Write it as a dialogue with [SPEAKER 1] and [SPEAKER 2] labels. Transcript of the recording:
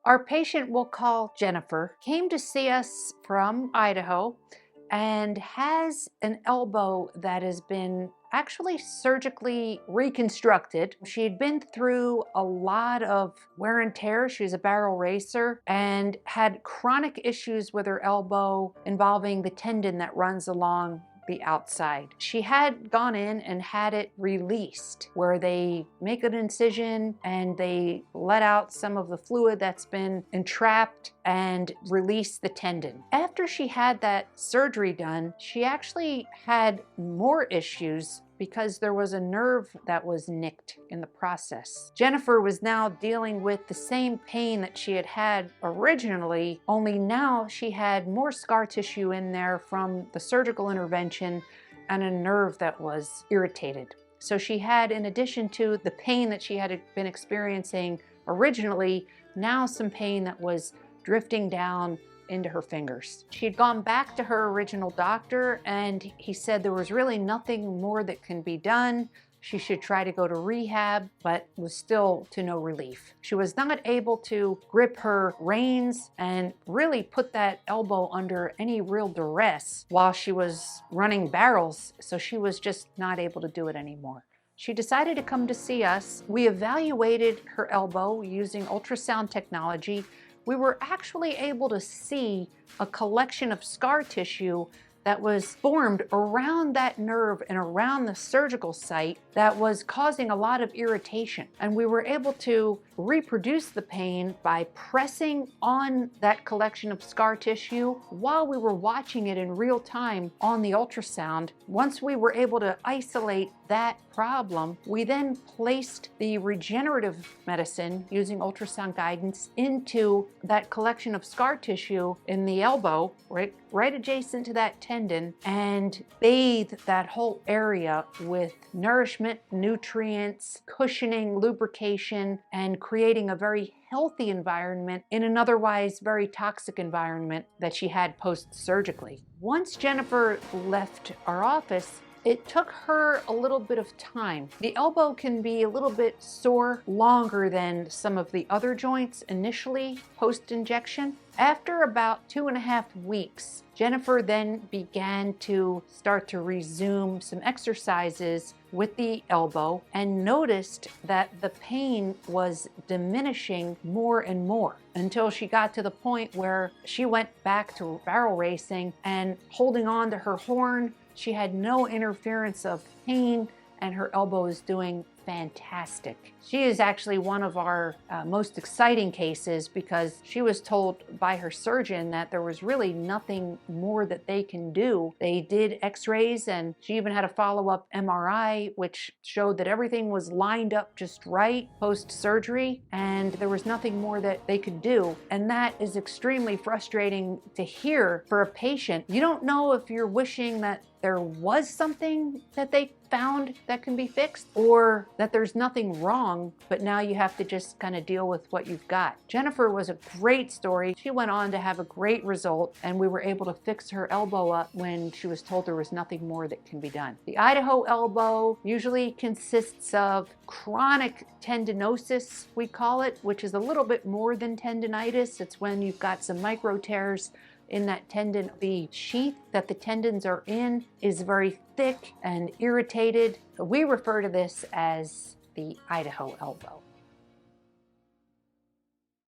[SPEAKER 1] Our patient, we'll call Jennifer, came to see us from Idaho and has an elbow that has been actually surgically reconstructed. She had been through a lot of wear and tear. She was a barrel racer and had chronic issues with her elbow involving the tendon that runs along the outside. She had gone in and had it released, where they make an incision and they let out some of the fluid that's been entrapped and release the tendon. After she had that surgery done, she actually had more issues because there was a nerve that was nicked in the process. Jennifer was now dealing with the same pain that she had had originally, only now she had more scar tissue in there from the surgical intervention and a nerve that was irritated. So she had, in addition to the pain that she had been experiencing originally, now some pain that was drifting down into her fingers. She had gone back to her original doctor and he said there was really nothing more that can be done. She should try to go to rehab, but was still to no relief. She was not able to grip her reins and really put that elbow under any real duress while she was running barrels, so she was just not able to do it anymore. She decided to come to see us. We evaluated her elbow using ultrasound technology. We were actually able to see a collection of scar tissue that was formed around that nerve and around the surgical site that was causing a lot of irritation. And we were able to reproduce the pain by pressing on that collection of scar tissue while we were watching it in real time on the ultrasound. Once we were able to isolate that problem, we then placed the regenerative medicine using ultrasound guidance into that collection of scar tissue in the elbow, right adjacent to that tendon, and bathed that whole area with nourishment, nutrients, cushioning, lubrication, and creating a very healthy environment in an otherwise very toxic environment that she had post-surgically. Once Jennifer left our office, it took her a little bit of time. The elbow can be a little bit sore longer than some of the other joints initially post-injection. After about 2.5 weeks, Jennifer then began to start to resume some exercises with the elbow and noticed that the pain was diminishing more and more until she got to the point where she went back to barrel racing and holding on to her horn. She had no interference of pain and her elbow is doing fantastic. She is actually one of our most exciting cases because she was told by her surgeon that there was really nothing more that they can do. They did x-rays and she even had a follow-up MRI which showed that everything was lined up just right post-surgery and there was nothing more that they could do. And that is extremely frustrating to hear for a patient. You don't know if you're wishing that there was something that they found that can be fixed or that there's nothing wrong, but now you have to just kind of deal with what you've got. Jennifer was a great story. She went on to have a great result and we were able to fix her elbow up when she was told there was nothing more that can be done. The Idaho elbow usually consists of chronic tendinosis, we call it, which is a little bit more than tendinitis. It's when you've got some micro tears in that tendon. The sheath that the tendons are in is very thick and irritated. We refer to this as the Idaho elbow.